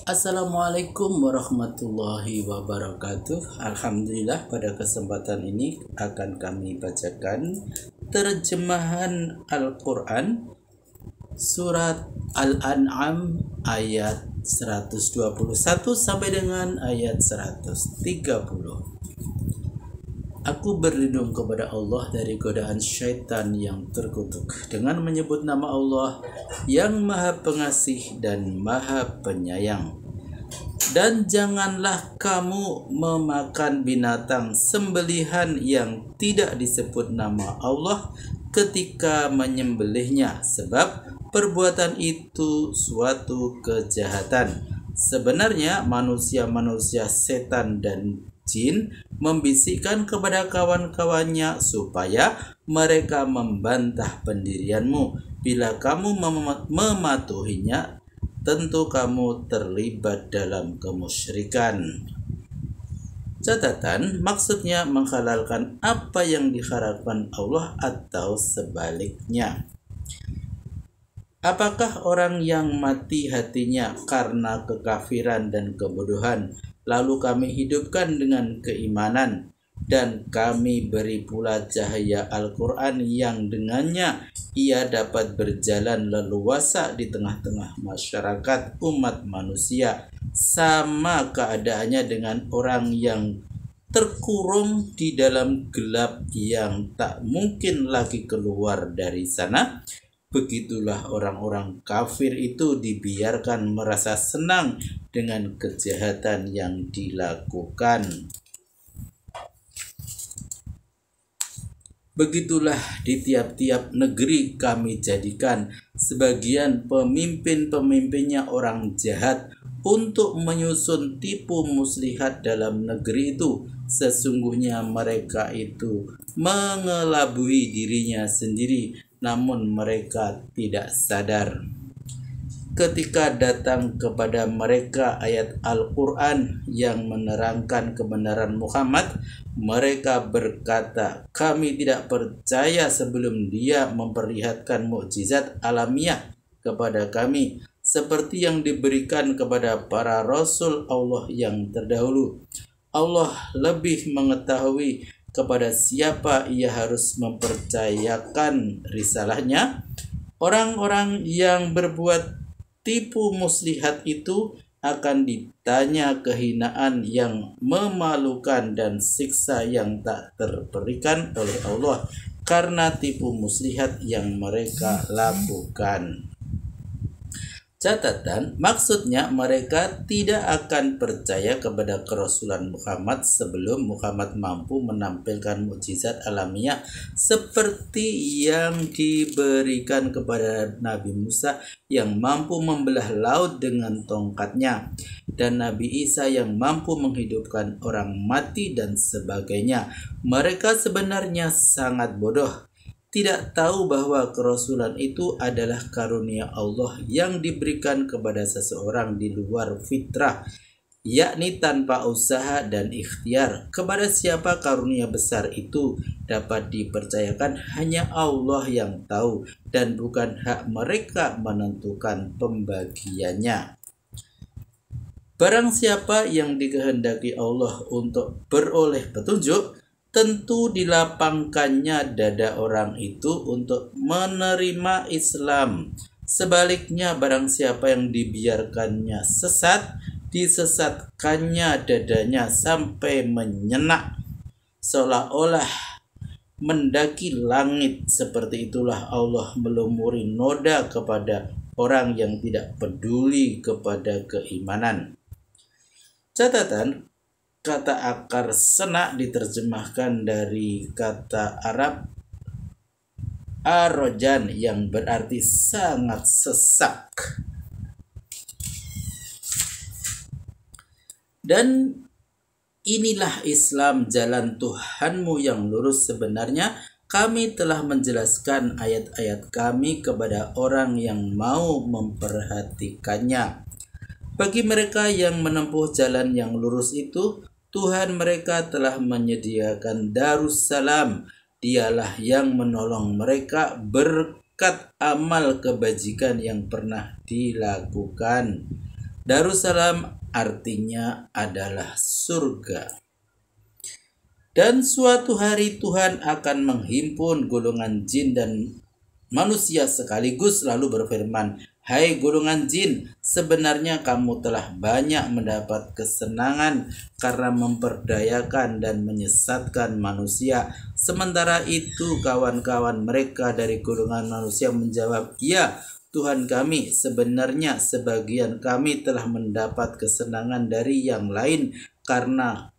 Assalamualaikum warahmatullahi wabarakatuh. Alhamdulillah, pada kesempatan ini akan kami bacakan terjemahan Al-Quran surat Al-An'am ayat 121 sampai dengan ayat 130. Aku berlindung kepada Allah dari godaan syaitan yang terkutuk dengan menyebut nama Allah yang Maha Pengasih dan Maha Penyayang. Dan janganlah kamu memakan binatang sembelihan yang tidak disebut nama Allah ketika menyembelihnya, sebab perbuatan itu suatu kejahatan. Sebenarnya manusia-manusia, setan dan jin membisikkan kepada kawan-kawannya supaya mereka membantah pendirianmu. Bila kamu mematuhinya, tentu kamu terlibat dalam kemusyrikan. Catatan, maksudnya menghalalkan apa yang diharapkan Allah atau sebaliknya. Apakah orang yang mati hatinya karena kekafiran dan kebodohan, lalu kami hidupkan dengan keimanan, dan kami beri pula cahaya Al-Quran yang dengannya ia dapat berjalan leluasa di tengah-tengah masyarakat umat manusia, sama keadaannya dengan orang yang terkurung di dalam gelap yang tak mungkin lagi keluar dari sana. Begitulah orang-orang kafir itu dibiarkan merasa senang dengan kejahatan yang dilakukan. Begitulah di tiap-tiap negeri kami jadikan sebagian pemimpin-pemimpinnya orang jahat untuk menyusun tipu muslihat dalam negeri itu. Sesungguhnya mereka itu mengelabui dirinya sendiri, namun mereka tidak sadar. Ketika datang kepada mereka ayat Al-Quran yang menerangkan kebenaran Muhammad, mereka berkata, kami tidak percaya sebelum dia memperlihatkan mukjizat alamiah kepada kami, seperti yang diberikan kepada para rasul Allah yang terdahulu. Allah lebih mengetahui kepada siapa ia harus mempercayakan risalahnya. Orang-orang yang berbuat tipu muslihat itu akan ditanya kehinaan yang memalukan dan siksa yang tak terperikan oleh Allah karena tipu muslihat yang mereka lakukan. Catatan, maksudnya mereka tidak akan percaya kepada kerasulan Muhammad sebelum Muhammad mampu menampilkan mukjizat alamiah seperti yang diberikan kepada Nabi Musa yang mampu membelah laut dengan tongkatnya, dan Nabi Isa yang mampu menghidupkan orang mati dan sebagainya. Mereka sebenarnya sangat bodoh, tidak tahu bahwa kerasulan itu adalah karunia Allah yang diberikan kepada seseorang di luar fitrah, yakni tanpa usaha dan ikhtiar. Kepada siapa karunia besar itu dapat dipercayakan hanya Allah yang tahu, dan bukan hak mereka menentukan pembagiannya. Barang siapa yang dikehendaki Allah untuk beroleh petunjuk, tentu dilapangkannya dada orang itu untuk menerima Islam. Sebaliknya, barang siapa yang dibiarkannya sesat, disesatkannya dadanya sampai menyenak, seolah-olah mendaki langit. Seperti itulah Allah melumuri noda kepada orang yang tidak peduli kepada keimanan. Catatan, kata akar senak diterjemahkan dari kata Arab arojan yang berarti sangat sesak. Dan inilah Islam, jalan Tuhanmu yang lurus. Sebenarnya kami telah menjelaskan ayat-ayat kami kepada orang yang mau memperhatikannya. Bagi mereka yang menempuh jalan yang lurus itu, Tuhan mereka telah menyediakan Darussalam. Dialah yang menolong mereka berkat amal kebajikan yang pernah dilakukan. Darussalam artinya adalah surga. Dan suatu hari Tuhan akan menghimpun golongan jin dan manusia sekaligus lalu berfirman, "Hai golongan jin, sebenarnya kamu telah banyak mendapat kesenangan karena memperdayakan dan menyesatkan manusia." Sementara itu kawan-kawan mereka dari golongan manusia menjawab, "Ya Tuhan kami, sebenarnya sebagian kami telah mendapat kesenangan dari yang lain karena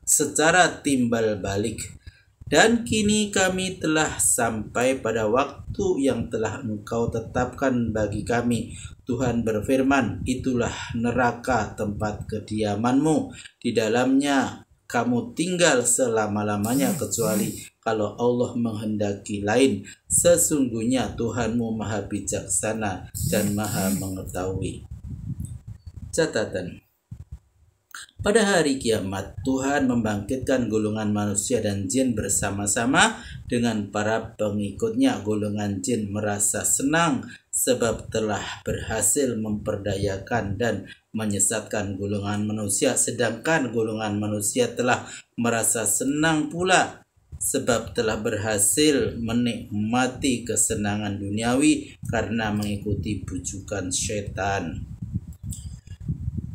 secara timbal balik. Dan kini kami telah sampai pada waktu yang telah Engkau tetapkan bagi kami." Tuhan berfirman, "Itulah neraka tempat kediamanmu. Di dalamnya kamu tinggal selama-lamanya kecuali kalau Allah menghendaki lain. Sesungguhnya Tuhanmu maha bijaksana dan maha mengetahui." Catatan: pada hari kiamat, Tuhan membangkitkan golongan manusia dan jin bersama-sama dengan para pengikutnya. Golongan jin merasa senang sebab telah berhasil memperdayakan dan menyesatkan golongan manusia, sedangkan golongan manusia telah merasa senang pula sebab telah berhasil menikmati kesenangan duniawi karena mengikuti bujukan syaitan.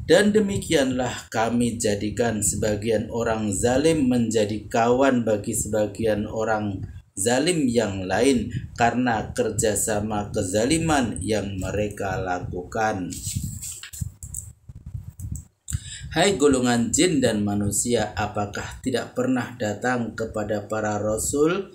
Dan demikianlah kami jadikan sebagian orang zalim menjadi kawan bagi sebagian orang zalim yang lain karena kerjasama kezaliman yang mereka lakukan. Hai golongan jin dan manusia, apakah tidak pernah datang kepada para rasul?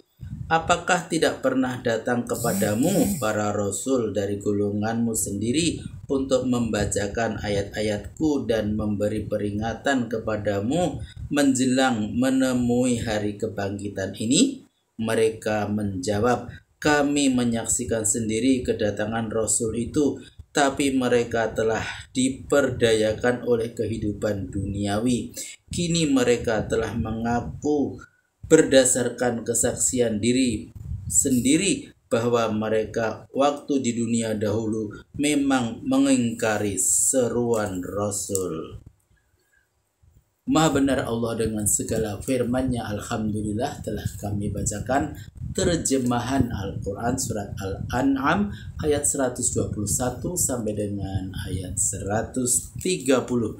Apakah tidak pernah datang kepadamu para rasul dari golonganmu sendiri untuk membacakan ayat-ayatku dan memberi peringatan kepadamu menjelang menemui hari kebangkitan ini? Mereka menjawab, "Kami menyaksikan sendiri kedatangan rasul itu, tapi mereka telah diperdayakan oleh kehidupan duniawi. Kini mereka telah mengaku berdasarkan kesaksian diri sendiri bahwa mereka waktu di dunia dahulu memang mengingkari seruan Rasul." Maha benar Allah dengan segala firman-Nya. Alhamdulillah telah kami bacakan terjemahan Al-Quran surat Al-An'am ayat 121 sampai dengan ayat 130.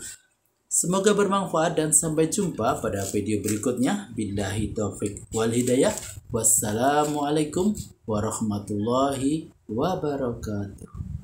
Semoga bermanfaat dan sampai jumpa pada video berikutnya. Billahi taufik wal hidayah. Wassalamualaikum warahmatullahi wabarakatuh.